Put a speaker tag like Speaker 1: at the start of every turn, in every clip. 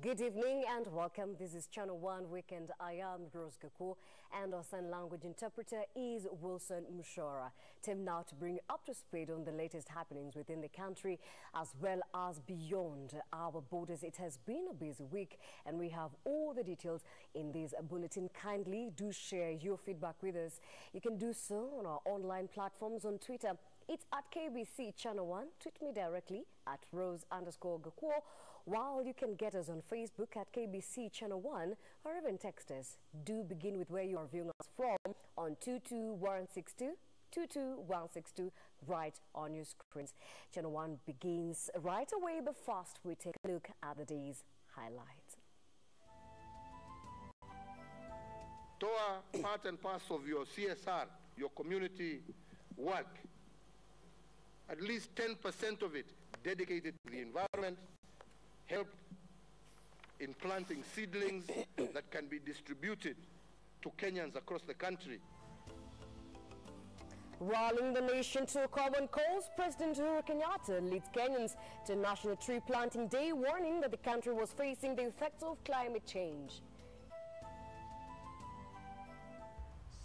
Speaker 1: Good evening and welcome. This is Channel 1 Weekend. I am Rose Gaku and our sign language interpreter is Wilson Mushora. Time now to bring you up to speed on the latest happenings within the country as well as beyond our borders. It has been a busy week and we have all the details in this bulletin. Kindly do share your feedback with us. You can do so on our online platforms on Twitter. It's at KBC Channel 1. Tweet me directly at Rose_Gakuo, while you can get us on Facebook at KBC Channel 1 or even text us. Do begin with where you are viewing us from on 22162. 22162 right on your screens. Channel 1 begins right away, but first we take a look at the day's highlights.
Speaker 2: Toa part and parcel of your CSR, your community work, at least 10% of it dedicated to the environment, help in planting seedlings that can be distributed to Kenyans across the country.
Speaker 1: Rallying the nation to a common cause, President Uhuru Kenyatta leads Kenyans to National Tree Planting Day, warning that the country was facing the effects of climate change.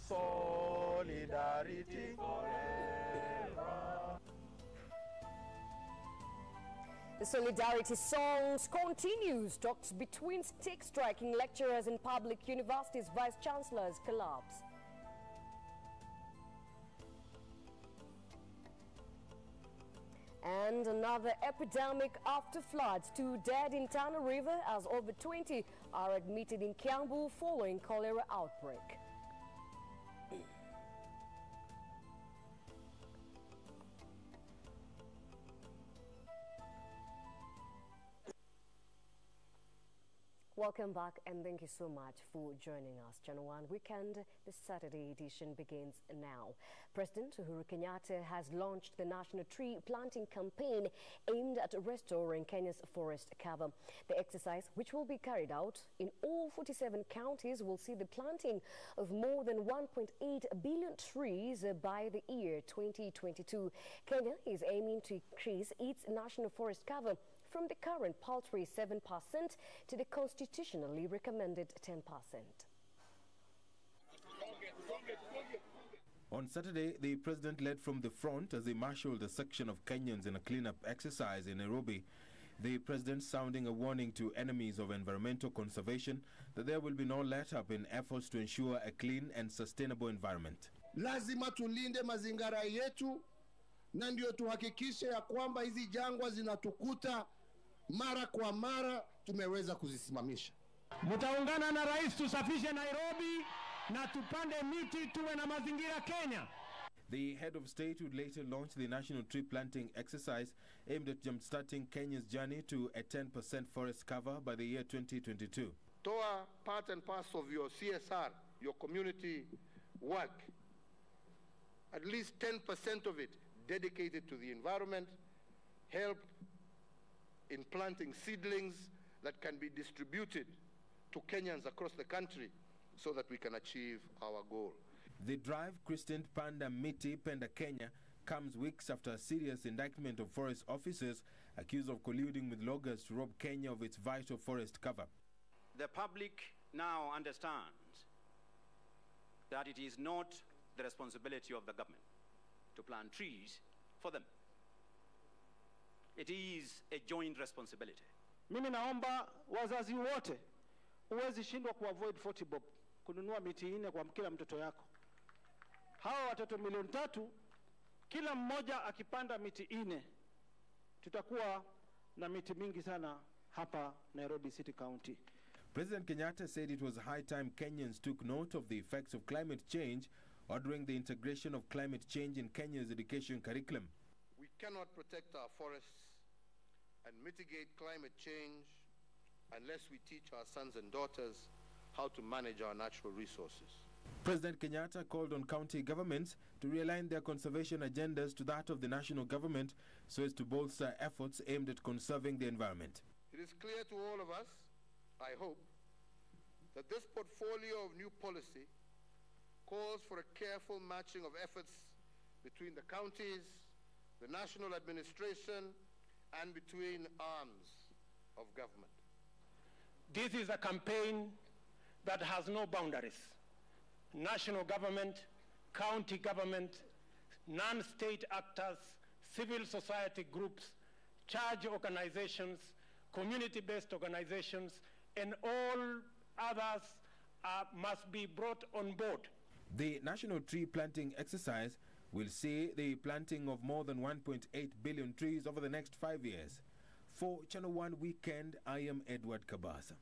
Speaker 3: Solidarity forever.
Speaker 1: The Solidarity Songs continues. Talks between stake-striking lecturers in public universities, vice-chancellors collapse. And another epidemic after floods. 2 dead in Tana River as over 20 are admitted in Kiambu following cholera outbreak. Welcome back and thank you so much for joining us. Channel 1 Weekend, the Saturday edition begins now. President Uhuru Kenyatta has launched the National Tree Planting Campaign aimed at restoring Kenya's forest cover. The exercise, which will be carried out in all 47 counties, will see the planting of more than 1.8 billion trees by the year 2022. Kenya is aiming to increase its national forest cover from the current paltry 7% to the constitutionally recommended 10%.
Speaker 4: On Saturday, the president led from the front as he marshaled a section of Kenyans in a cleanup exercise in Nairobi. The president sounding a warning to enemies of environmental conservation that there will be no let-up in efforts to ensure a clean and sustainable environment.
Speaker 5: Lazima tulinde mazingara yetu na ndio tuhakikishe ya kwamba hizi jangwa zinatukuta mara kwa mara tumeweza kuzisimamisha.
Speaker 6: Mtaungana na rais tusafishe Nairobi na tupande miti tuwe na mazingira Kenya.
Speaker 4: The head of state would later launch the national tree planting exercise aimed at jump-starting Kenya's journey to a 10% forest cover by the year 2022.
Speaker 2: Toa part and parcel of your CSR, your community work, at least 10% of it dedicated to the environment, help in planting seedlings that can be distributed to Kenyans across the country so that we can achieve our goal.
Speaker 4: The drive, christened Panda Miti Penda Kenya, comes weeks after a serious indictment of forest officers accused of colluding with loggers to rob Kenya of its vital forest cover.
Speaker 7: The public now understands that it is not the responsibility of the government to plant trees for them. It is a joint responsibility.
Speaker 6: Mimi naomba wazazi wote, uwezi shindwa kuavoid 40 bob kununua miti 4 kwa kila mtoto yako. Hawa watoto 3,000,000 kila mmoja akipanda miti 4, tutakuwa na miti mingi sana hapa Nairobi City County.
Speaker 4: President Kenyatta said it was high time Kenyans took note of the effects of climate change, ordering the integration of climate change in Kenya's education curriculum.
Speaker 2: We cannot protect our forests and mitigate climate change unless we teach our sons and daughters how to manage our natural resources.
Speaker 4: President Kenyatta called on county governments to realign their conservation agendas to that of the national government so as to bolster efforts aimed at conserving the environment.
Speaker 2: It is clear to all of us, I hope, that this portfolio of new policy calls for a careful matching of efforts between the counties, the national administration, and between arms of government.
Speaker 8: This is a campaign that has no boundaries. National government, county government, non-state actors, civil society groups, church organizations, community-based organizations, and all others must be brought on board.
Speaker 4: The national tree planting exercise will see the planting of more than 1.8 billion trees over the next 5 years. For Channel 1 Weekend, I am Edward Kabasa.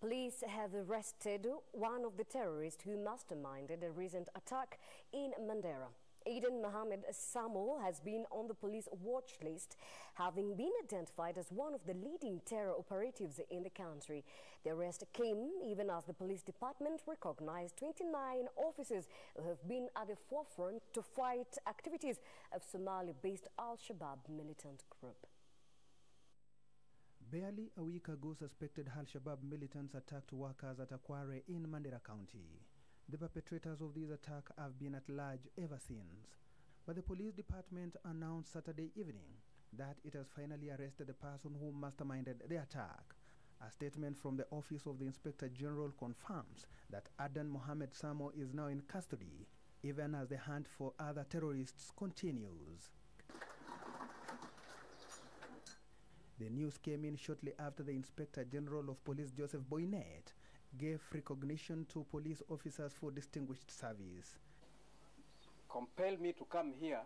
Speaker 1: Police have arrested one of the terrorists who masterminded a recent attack in Mandera. Aiden Mohammed Samo has been on the police watch list, having been identified as one of the leading terror operatives in the country. The arrest came even as the police department recognized 29 officers who have been at the forefront to fight activities of Somali-based Al-Shabaab militant group.
Speaker 9: Barely a week ago, suspected Al-Shabaab militants attacked workers at Akware in Mandera County. The perpetrators of this attack have been at large ever since. But the police department announced Saturday evening that it has finally arrested the person who masterminded the attack. A statement from the Office of the Inspector General confirms that Aden Mohammed Samo is now in custody, even as the hunt for other terrorists continues. The news came in shortly after the Inspector General of Police, Joseph Boynet, gave recognition to police officers for distinguished service.
Speaker 10: Compelled me to come here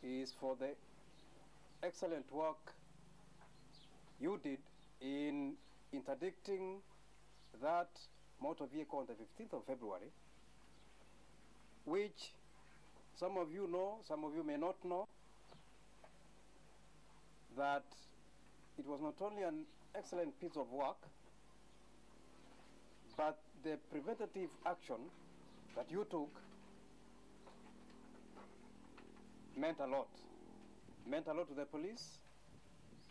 Speaker 10: is for the excellent work you did in interdicting that motor vehicle on the 15th of February, which some of you know, some of you may not know, that it was not only an excellent piece of work, but the preventative action that you took meant a lot. Meant a lot to the police,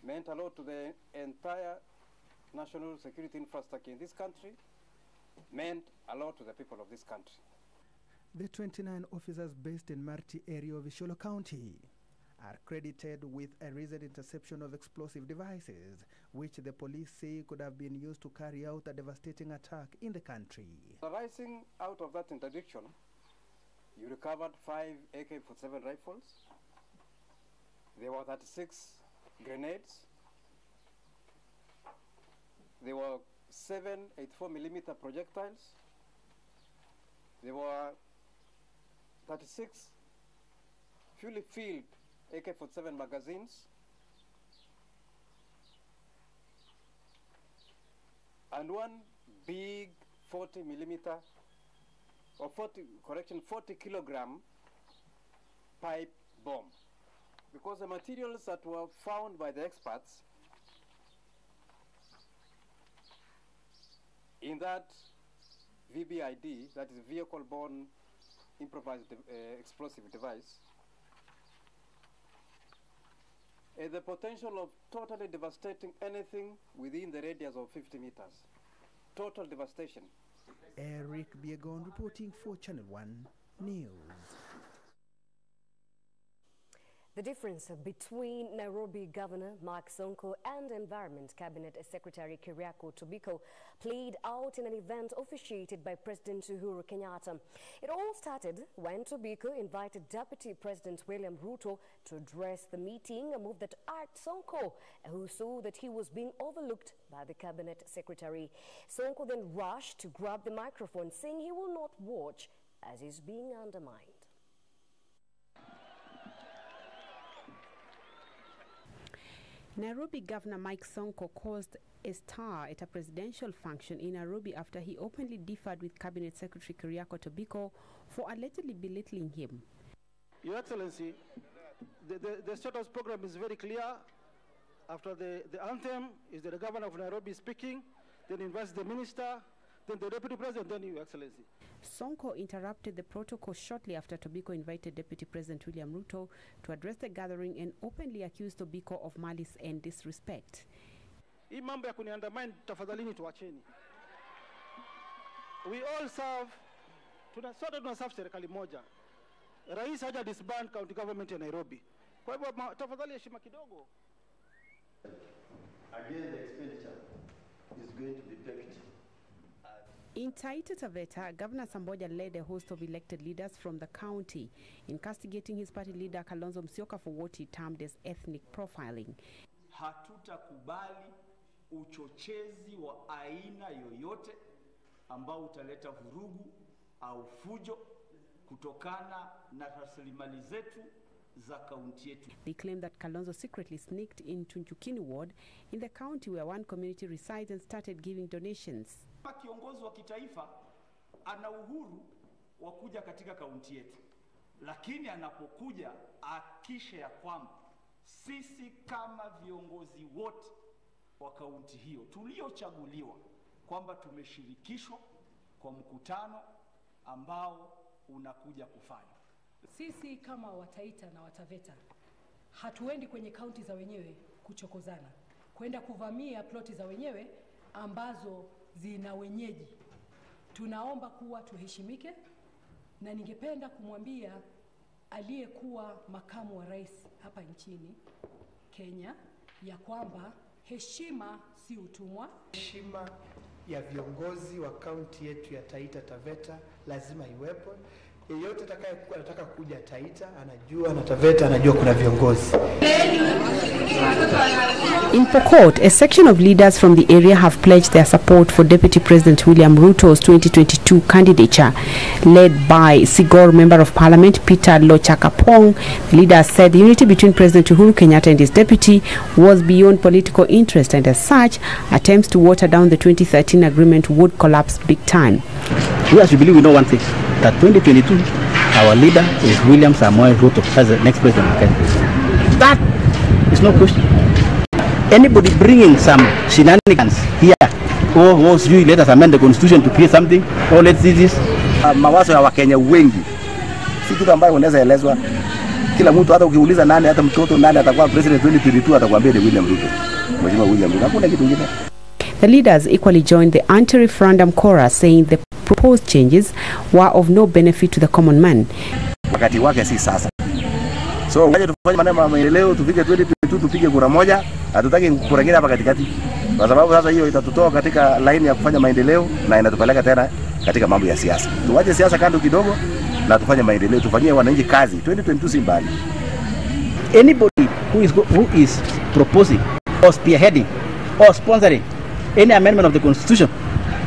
Speaker 10: meant a lot to the entire national security infrastructure in this country, meant a lot to the people of this country.
Speaker 9: The 29 officers based in Marti area of Isholo County are credited with a recent interception of explosive devices, which the police say could have been used to carry out a devastating attack in the country.
Speaker 10: Arising out of that interdiction, you recovered 5 AK-47 rifles. There were 36 grenades. There were 7 84mm projectiles. There were 36 fully filled AK-47 magazines, and one big 40mm or 40 kilogram pipe bomb. Because the materials that were found by the experts in that VBID, that is vehicle-borne improvised explosive device, the potential of totally devastating anything within the radius of 50 meters. Total devastation.
Speaker 9: Eric Biegon reporting for Channel 1 News.
Speaker 1: The difference between Nairobi Governor Mike Sonko and Environment Cabinet Secretary Keriako Tobiko played out in an event officiated by President Uhuru Kenyatta. It all started when Tobiko invited Deputy President William Ruto to address the meeting, a move that irked Sonko, who saw that he was being overlooked by the Cabinet Secretary. Sonko then rushed to grab the microphone, saying he will not watch as he's being undermined.
Speaker 11: Nairobi Governor Mike Sonko caused a stir at a presidential function in Nairobi after he openly differed with Cabinet Secretary Keriako Tobiko for allegedly belittling him.
Speaker 6: Your Excellency, the status program is very clear. After the anthem is the Governor of Nairobi speaking, then invites the Minister, then the Deputy President, then Your Excellency.
Speaker 11: Sonko interrupted the protocol shortly after Tobiko invited Deputy President William Ruto to address the gathering and openly accused Tobiko of malice and disrespect.
Speaker 6: Hii mambo ya kuniandamana tafadhalini tuacheni. We all serve, sote tunaserve serikali moja. Rais haja disband county government ya Nairobi. Kwa hivyo tafadhali heshima kidogo.
Speaker 3: Again, the expenditure is going to be pegged.
Speaker 11: In Taita Taveta, Governor Samboja led a host of elected leaders from the county in castigating his party leader Kalonzo Musyoka for what he termed as ethnic profiling.
Speaker 12: Hatutakubali uchochezi wa aina yoyote ambao utaleta vurugu au fujo kutokana na rasilimali zetu za kaunti yetu.
Speaker 11: They claim that Kalonzo secretly sneaked into Njukini ward in the county where one community resides and started giving donations.
Speaker 12: Kiongozi wa kitaifa ana uhuru wa kuja katika kaunti yetu, lakini anapokuja akisha ya kwamba sisi kama viongozi wote wa kaunti hiyo tuliochaguliwa kwamba tumeshirikishwa kwa mkutano ambao unakuja kufanya.
Speaker 13: Sisi kama Wataita na Wataveta hatuendi kwenye kaunti za wenyewe kuchokozana, kwenda kuvamia ploti za wenyewe ambazo zina wenyeji. Tunaomba kuwa tuheshimike, na ningependa kumwambia aliyekuwa makamu wa rais hapa nchini Kenya ya kwamba heshima si utumwa.
Speaker 14: Heshima ya viongozi wa kaunti yetu ya Taita Taveta lazima iwepo. Yeyote anataka kuja Taita anajua, na Taveta anajua kuna viongozi.
Speaker 11: In Pokot, a section of leaders from the area have pledged their support for Deputy President William Ruto's 2022 candidature. Led by Sigor Member of Parliament Peter Lochakapong, the leaders said the unity between President Uhuru Kenyatta and his deputy was beyond political interest, and as such, attempts to water down the 2013 agreement would collapse big time.
Speaker 15: We actually believe we know one thing, that 2022, our leader is William Samoei Ruto as the next president of Kenya. That is no question. Anybody bringing some shenanigans here, you let us amend the constitution to create something, or let's see this.
Speaker 16: Mawazo ya Wakenya wengi si kitu ambayo unaweza elezwa. Kila mtu, hata ukiuliza nani, hata mtoto nani atakuwa president 2022, atakwambia ni William Ruto. Mheshimiwa William Ruto. Hakuna kitu kingine.
Speaker 11: The leaders equally joined the anti-referendum chorus, saying the proposed changes were of no benefit to the common man.
Speaker 16: Wakati wake si sasa. So waje tufanye maneno ya maendeleo, tufike 2022 tupige kura moja, hatutaki kura nyingine hapa katikati. Kwa sababu sasa hiyo itatutoa katika line ya kufanya maendeleo na inatupeleka tena katika mambo ya siasa. Tuache siasa kando kidogo na tufanye maendeleo, tufanyie wananchi kazi. 2022 si mbali.
Speaker 15: Anybody who is proposing or spearheading or sponsoring any amendment of the constitution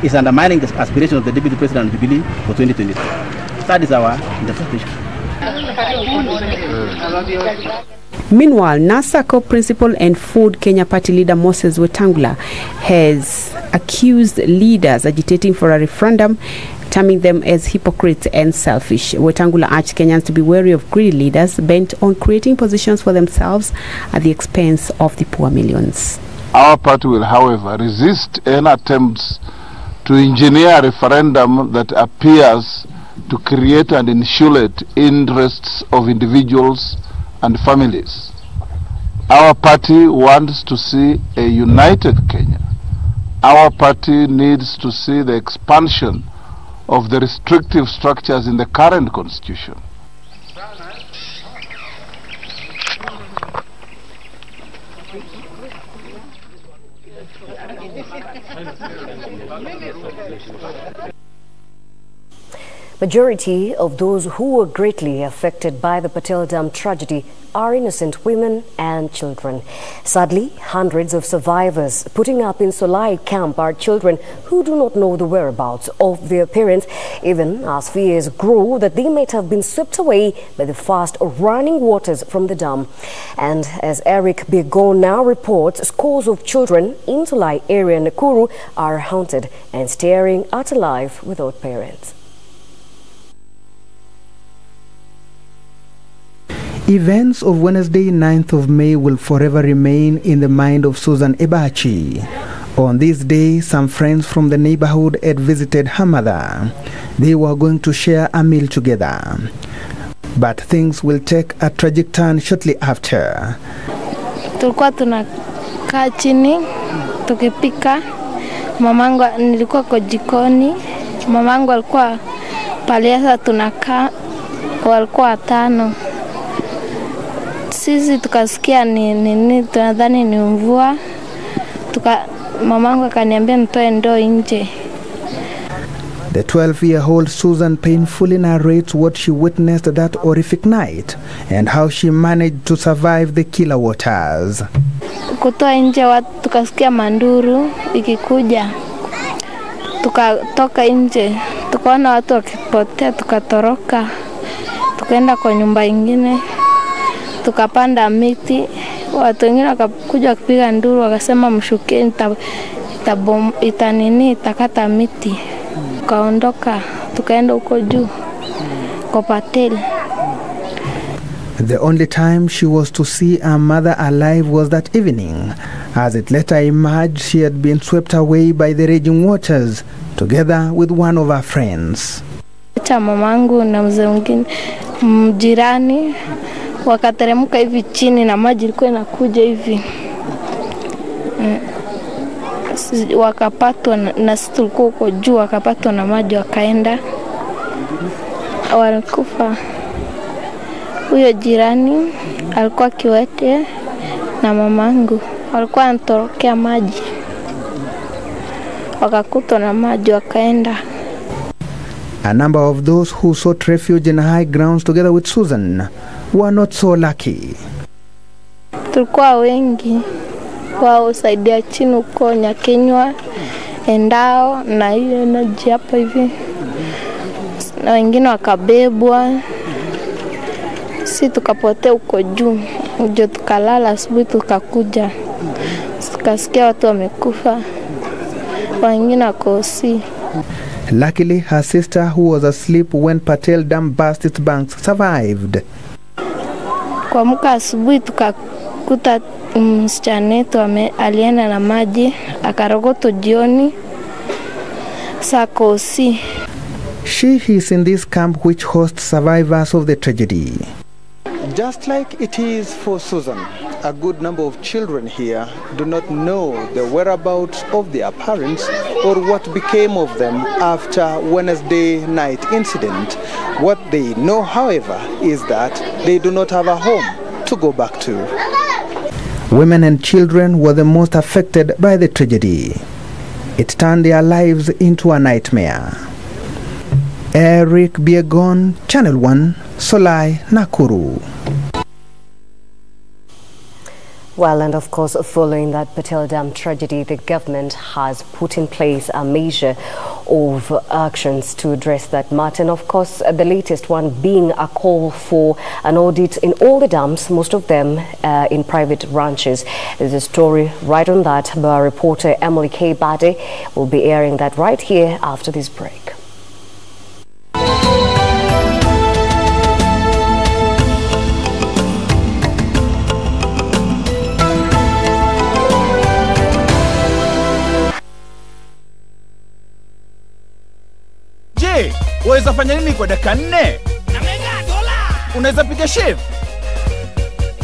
Speaker 15: is undermining the aspirations of the Deputy President of Jubilee for 2022. That is our interpretation.
Speaker 11: Meanwhile, NASA co-principal and Food Kenya Party leader Moses Wetangula has accused leaders agitating for a referendum, terming them as hypocrites and selfish. Wetangula urged Kenyans to be wary of greedy leaders bent on creating positions for themselves at the expense of the poor millions.
Speaker 17: Our party will, however, resist any attempts to engineer a referendum that appears to create and insulate interests of individuals and families. Our party wants to see a united Kenya. Our party needs to see the expansion of the restrictive structures in the current constitution.
Speaker 1: Majority of those who were greatly affected by the Patel Dam tragedy are innocent women and children. Sadly, hundreds of survivors putting up in Solai camp are children who do not know the whereabouts of their parents, even as fears grow that they might have been swept away by the fast-running waters from the dam. And as Eric Begon now reports, scores of children in Solai area Nakuru are haunted and staring at a life without parents.
Speaker 9: Events of Wednesday, 9th of May will forever remain in the mind of Susan Ebachi. On this day, some friends from the neighborhood had visited her mother. They were going to share a meal together. But things will take a tragic turn shortly after.
Speaker 18: Tulikuwa tunakaa chini tukipika. Mamangu nilikuwa kwa jikoni. Mamangu alikuwa pale, sasa tunakaa, walikuwa 5. Sisi tukasikia nini, tunadhani ni mvua. Mamangu akaniambia nitoe ndoo nje.
Speaker 9: The 12-year-old Susan painfully narrates what she witnessed that horrific night and how she managed to survive the killer waters.
Speaker 18: Kutoa nje watu, tukasikia manduru ikikuja. Tukatoka nje, tukaona watu wakipotea, tukatoroka. Tukaenda kwa nyumba ingine, tukapanda miti. Watu wengine wakakuja kupiga nduru, wakasema mshukeni itakata miti. Tukaondoka, tukaenda huko juu kwa Patel.
Speaker 9: The only time she was to see her mother alive was that evening. As it later emerged, she had been swept away by the raging waters, together with one of her friends.
Speaker 18: Mamangu na mzee mwingine mjirani wakateremka hivi chini na maji ilikuwa inakuja hivi. Wakapatwa na sisi tulikuwa huko juu, wakapatwa na maji wakaenda. Walikufa. Huyo jirani alikuwa kiwete na mamangu walikuwa wanatorokea maji. Wakakutwa na maji wakaenda.
Speaker 9: A number of those who sought refuge in high grounds together with Susan were not so lucky.
Speaker 18: Tulikuwa wengi wao saidia chini huko Nyakenywa, Endao na hiyo naji hapa hivi. Na wengine wakabebwa. Si tukapotea huko juu. Ndio tukalala, asubuhi tukakuja. Tukasikia watu wamekufa. Wengine wakosi.
Speaker 9: Luckily, her sister, who was asleep when Patel Dam burst its banks, survived.
Speaker 18: Kwa muka asubuhi tukakuta msichana wetu alienda na maji, akarogoto jioni, sakosi.
Speaker 9: She is in this camp which hosts survivors of the tragedy. Just like it is for Susan, a good number of children here do not know the whereabouts of their parents or what became of them after Wednesday night incident. What they know, however, is that they do not have a home to go back to. Women and children were the most affected by the tragedy. It turned their lives into a nightmare. Eric Biegon, Channel 1, Solai, Nakuru.
Speaker 1: Well, and of course, following that Patel Dam tragedy, the government has put in place a measure of actions to address that matter. And of course, the latest one being a call for an audit in all the dams, most of them in private ranches. There's a story right on that by our reporter Emily K. Bade. Will be airing that right here after this break.
Speaker 19: Waweza fanya nini kwa dakika 4? Na mega dola. Unaweza piga chef?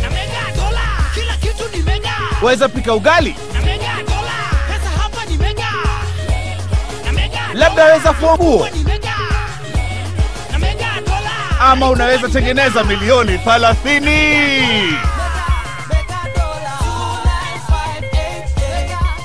Speaker 19: Na mega dola. Kila kitu ni mega. Waweza pika ugali? Na mega dola. Pesa hapa ni mega. Na mega. Labda waweza fua nguo? Na mega dola. Ama unaweza tengeneza milioni 30.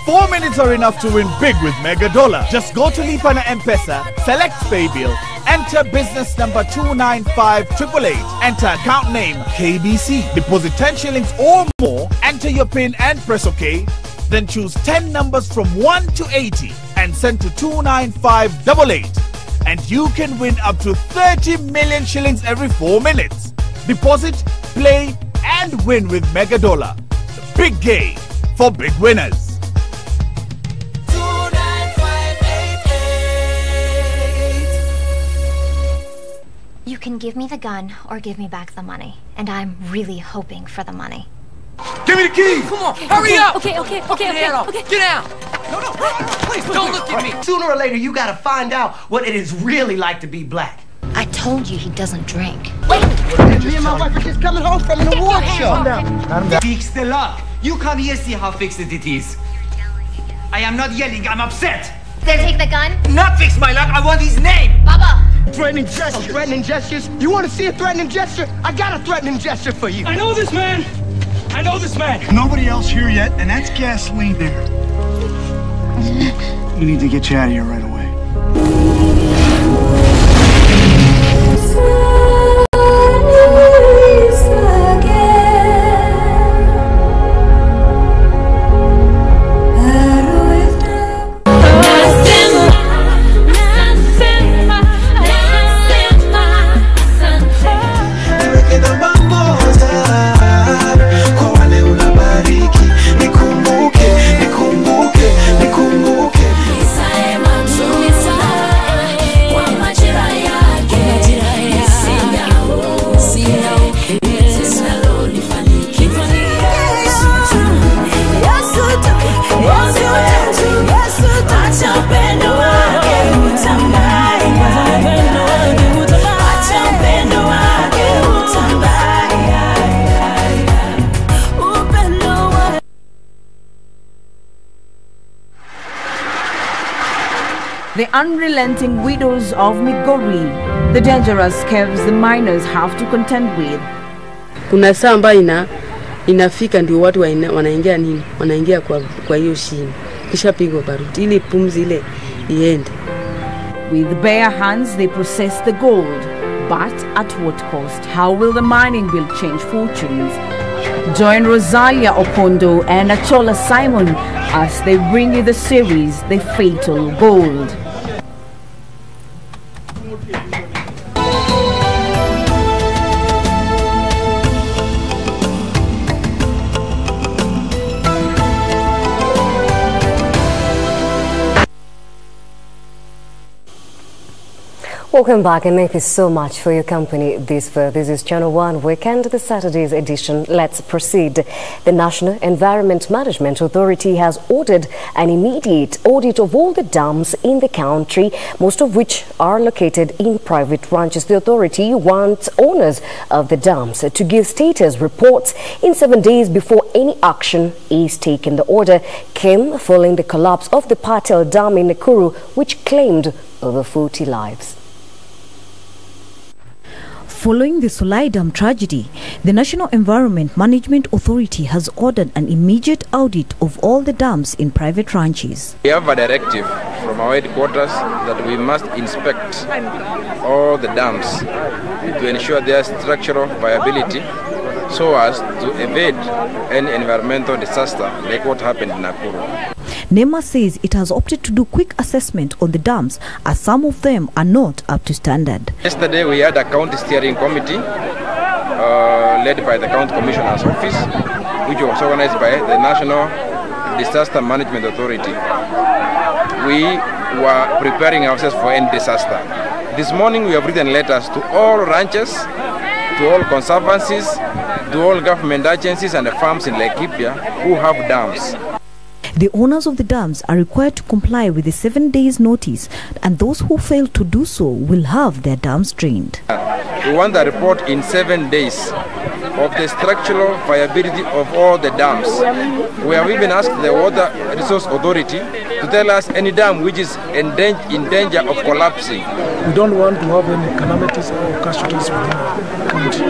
Speaker 19: 4 minutes are enough to win big with Mega Dollar. Just go to Lipa na M-Pesa, select Pay Bill, enter business number 295888, enter account name KBC, deposit 10 shillings or more, enter your PIN and press OK, then choose 10 numbers from 1 to 80 and send to 29588. And you can win up to 30 million shillings every 4 minutes. Deposit, play and win with Mega Dollar. The big game for big winners.
Speaker 20: You can give me the gun or give me back the money. And I'm really hoping for the money.
Speaker 19: Give me the keys!
Speaker 21: Come on, hurry up!
Speaker 20: Okay.
Speaker 21: Get down! No, please, don't look at me.
Speaker 22: Sooner or later, you gotta find out what it is really like to be black.
Speaker 20: I told you he doesn't drink.
Speaker 22: Wait! Me and my wife are just coming home from an award show.
Speaker 21: Calm down. Fix the lock. You come here, see how fixed it is. I am not yelling, I'm upset.
Speaker 20: Then take the gun.
Speaker 21: Not fix my lock, I want his name.
Speaker 20: Baba.
Speaker 21: Threatening gestures. Oh, threatening gestures? You want to see a threatening gesture? I got a threatening gesture for you.
Speaker 5: I know this man. I know this man.
Speaker 7: Nobody else here yet, and that's gasoline there. We need to get you out of here right away.
Speaker 23: The unrelenting widows of Migori, the dangerous caves the miners have to contend with.
Speaker 24: Kuna saa ambayo inafika ndio watu wanaingia nini? Wanaingia kwa hiyo shimo. Kisha pigwa baruti ile pumzi ile iende.
Speaker 23: With bare hands they process the gold, but at what cost? How will the mining bill change fortunes? Join Rosalia Opondo and Achola Simon as they bring you the series, The Fatal Gold.
Speaker 1: Welcome back and thank you so much for your company this is Channel 1 Weekend, the Saturday's edition. Let's proceed. The National Environment Management Authority has ordered an immediate audit of all the dams in the country, most of which are located in private ranches. The authority wants owners of the dams to give status reports in 7 days before any action is taken. The order came following the collapse of the Patel Dam in Nakuru, which claimed over 40 lives.
Speaker 25: Following the Solai Dam tragedy, the National Environment Management Authority has ordered an immediate audit of all the dams in private ranches.
Speaker 26: We have a directive from our headquarters that we must inspect all the dams to ensure their structural viability so as to evade any environmental disaster like what happened in Nakuru.
Speaker 25: NEMA says it has opted to do quick assessment on the dams as some of them are not up to standard.
Speaker 26: Yesterday we had a county steering committee led by the County Commissioner's Office, which was organized by the National Disaster Management Authority. We were preparing ourselves for any disaster. This morning we have written letters to all ranches, to all conservancies, to all government agencies and the farms in Laikipia who have dams.
Speaker 25: The owners of the dams are required to comply with the 7 days notice, and those who fail to do so will have their dams drained.
Speaker 26: We want a report in 7 days of the structural viability of all the dams. We have even asked the Water Resource Authority to tell us any dam which is in danger of collapsing.
Speaker 27: We don't want to have any calamities or casualties within the country.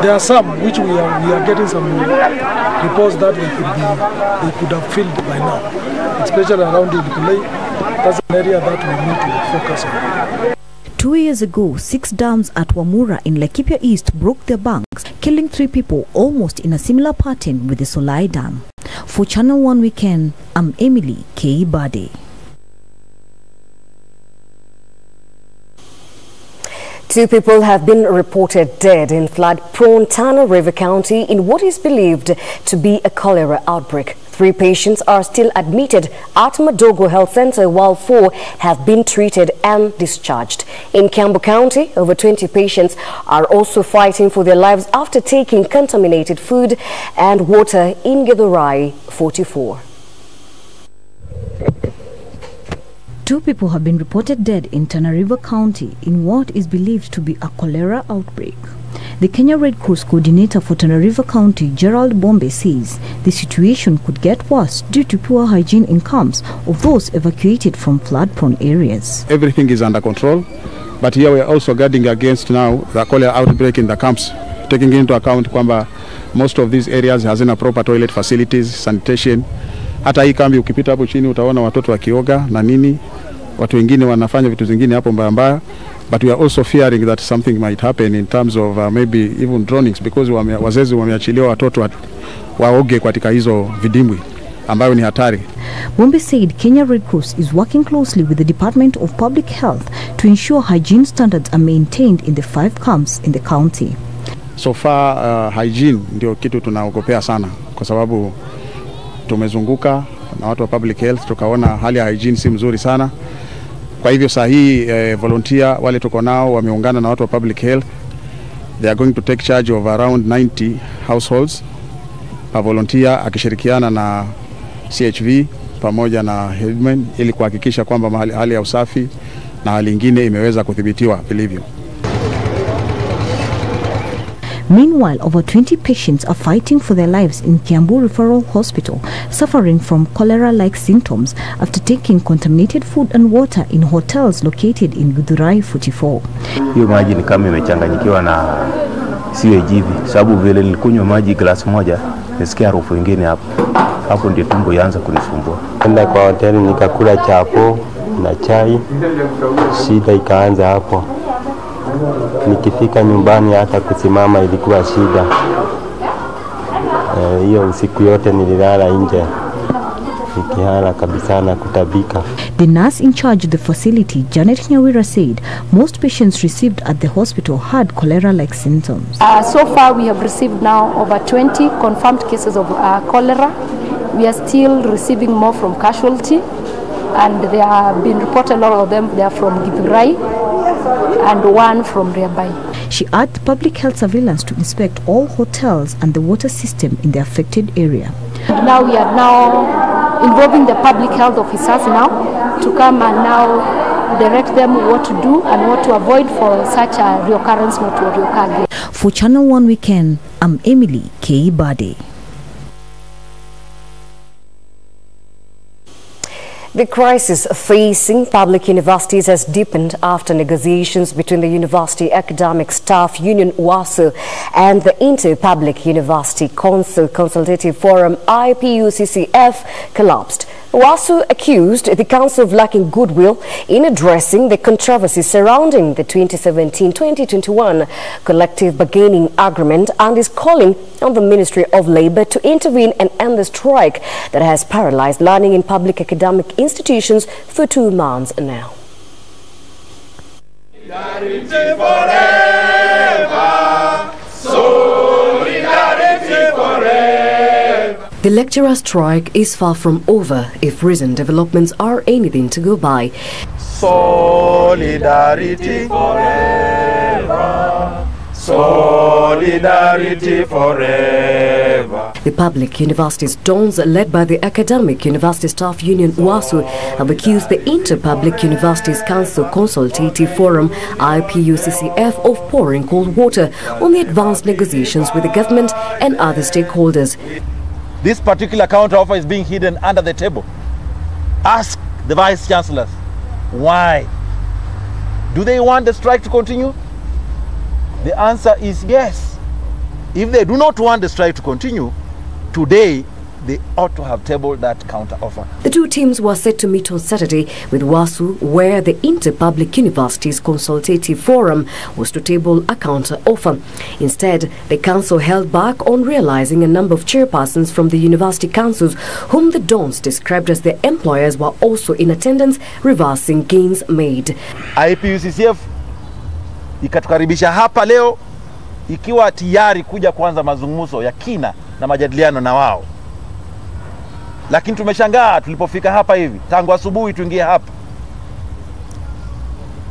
Speaker 27: There are some which we are getting some reports that they could have filled by now, especially around the Ilipulei. That's an area that we need to focus on.
Speaker 25: 2 years ago, 6 dams at Wamura in Laikipia East broke their banks, killing 3 people almost in a similar pattern with the Solai Dam. For Channel 1 Weekend, I'm Emily K. Bade.
Speaker 1: Two people have been reported dead in flood-prone Tana River County in what is believed to be a cholera outbreak. 3 patients are still admitted at Madogo Health Center, while 4 have been treated and discharged. In Kiambu County, over 20 patients are also fighting for their lives after taking contaminated food and water in Githurai 44.
Speaker 25: 2 people have been reported dead in Tana River County in what is believed to be a cholera outbreak. The Kenya Red Cross coordinator for Tana River County, Gerald Bombe, says the situation could get worse due to poor hygiene in camps of those evacuated from flood-prone areas.
Speaker 28: Everything is under control.
Speaker 2: But here we are also guarding against now the cholera outbreak in the camps, taking into account kwamba most of these areas hazina proper toilet facilities, sanitation. Hata hii kambi ukipita hapo chini utaona watoto wakioga na nini, watu wengine wanafanya vitu zingine hapo mbaya mbaya. But we are also fearing that something might happen in terms of maybe even drownings, because wazazi wameachilia watoto waoge katika hizo vidimbwi ambayo ni hatari.
Speaker 25: Bombe said Kenya Red Cross is working closely with the Department of Public Health to ensure hygiene standards are maintained in the 5 camps in the county.
Speaker 2: So far hygiene ndio kitu tunaogopea sana, kwa sababu tumezunguka na watu wa public health tukaona hali ya hygiene si mzuri sana. Kwa hivyo saa hii volunteer wale tuko nao wameungana na watu wa public health. They are going to take charge of around 90 households. A volunteer akishirikiana na CHV pamoja na headmen ili kuhakikisha kwamba hali ya usafi na hali ingine imeweza kudhibitiwa vilivyo.
Speaker 25: Meanwhile, over 20 patients are fighting for their lives in Kiambu Referral Hospital, suffering from cholera-like symptoms after taking contaminated food and water in hotels located in Githurai 44.
Speaker 3: Hiyo maji ni kama imechanganyikiwa na sewage hivi, sababu vile nilikunywa maji glasi moja, nisikia harufu nyingine hapo ndio tumbo yaanza kunisumbua.
Speaker 4: Nenda kwa hoteli nikakula chapo na chai, shida ikaanza hapo. Nikifika nyumbani hata kusimama ilikuwa shida. Hiyo usiku yote nililala nje, nikihala kabisa na kutabika.
Speaker 25: The nurse in charge of the facility, Janet Nyawira, said most patients received at the hospital had cholera-like symptoms.
Speaker 6: So far we have received now over 20 confirmed cases of cholera. We are still receiving more from casualty, and there have been reported a lot of them. They are from Githurai and one from nearby.
Speaker 25: She urged public health surveillance to inspect all hotels and the water system in the affected area.
Speaker 6: Now we are now involving the public health officers now to come and now direct them what to do and what to avoid for such a reoccurrence not to reoccur again.
Speaker 25: For Channel 1 Weekend, I'm Emily K. Bade.
Speaker 1: The crisis facing public universities has deepened after negotiations between the University Academic Staff Union WASU and the Inter-Public University Council Consultative Forum IPUCCF collapsed. WASU accused the council of lacking goodwill in addressing the controversy surrounding the 2017-2021 collective bargaining agreement and is calling on the Ministry of Labour to intervene and end the strike that has paralyzed learning in public academic institutions for 2 months now.
Speaker 8: Solidarity forever, solidarity forever.
Speaker 1: The lecturer strike is far from over if recent developments are anything to go by.
Speaker 8: Solidarity forever, solidarity forever.
Speaker 1: The public universities dons led by the Academic University Staff Union WASU have accused the Inter-Public Universities Council Consultative Forum IPUCCF of pouring cold water on the advanced negotiations with the government and other stakeholders.
Speaker 10: This particular counter offer is being hidden under the table. Ask the vice chancellors why. Do they want the strike to continue? The answer is yes. If they do not want the strike to continue, today they ought to have tabled that counter offer.
Speaker 1: The two teams were set to meet on Saturday with WASU, where the Inter-Public Universities Consultative Forum was to table a counter offer. Instead, the council held back on realizing a number of chairpersons from the university councils whom the dons described as their employers were also in attendance, reversing gains made.
Speaker 10: IPUCCF ikatukaribisha hapa leo ikiwa tayari kuja kuanza mazungumzo ya kina na majadiliano na wao. Lakini tumeshangaa tulipofika hapa hivi, tangu asubuhi tuingie hapa,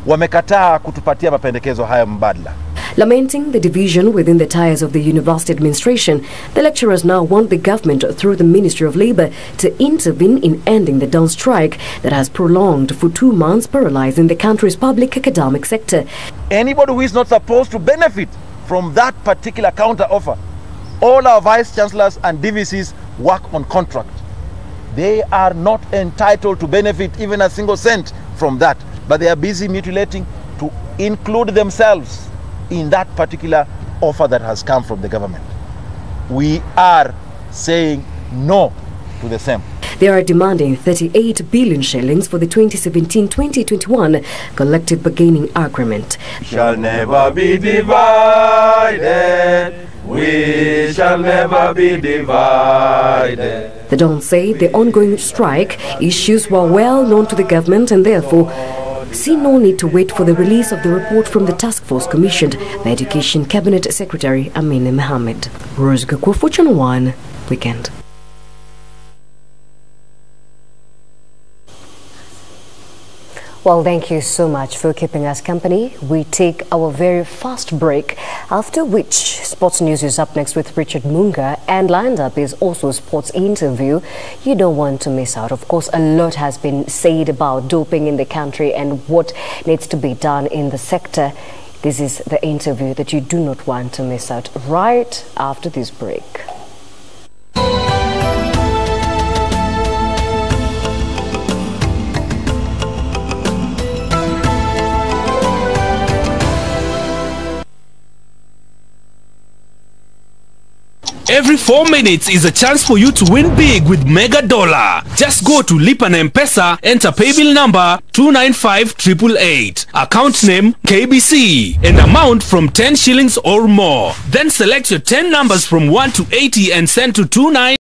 Speaker 10: wamekataa kutupatia mapendekezo haya mbadala.
Speaker 1: Lamenting the division within the ties of the university administration, the lecturers now want the government through the Ministry of Labour to intervene in ending the down strike that has prolonged for 2 months, paralyzing the country's public academic sector.
Speaker 10: Anybody who is not supposed to benefit from that particular counter offer, all our vice chancellors and DVCs work on contract. They are not entitled to benefit even a single cent from that, but they are busy mutilating to include themselves in that particular offer that has come from the government. We are saying no to the same.
Speaker 1: They are demanding 38 billion shillings for the 2017-2021 collective bargaining agreement.
Speaker 8: Shall never be divided. We shall never be divided.
Speaker 1: The Don say the ongoing strike issues were well known to the government and therefore see no need to wait for the release of the report from the task force commissioned by Education Cabinet Secretary Amina Mohammed. Rose Gakur for Channel 1 Weekend. Well, thank you so much for keeping us company. We take our very fast break, after which sports news is up next with Richard Munga, and lined up is also a sports interview you don't want to miss out. Of course, a lot has been said about doping in the country and what needs to be done in the sector. This is the interview that you do not want to miss out right after this break.
Speaker 5: Every 4 minutes is a chance for you to win big with Mega Dollar. Just go to Lipa na M-Pesa, enter paybill number 295888, account name KBC, and amount from 10 shillings or more. Then select your 10 numbers from 1 to 80 and send to 29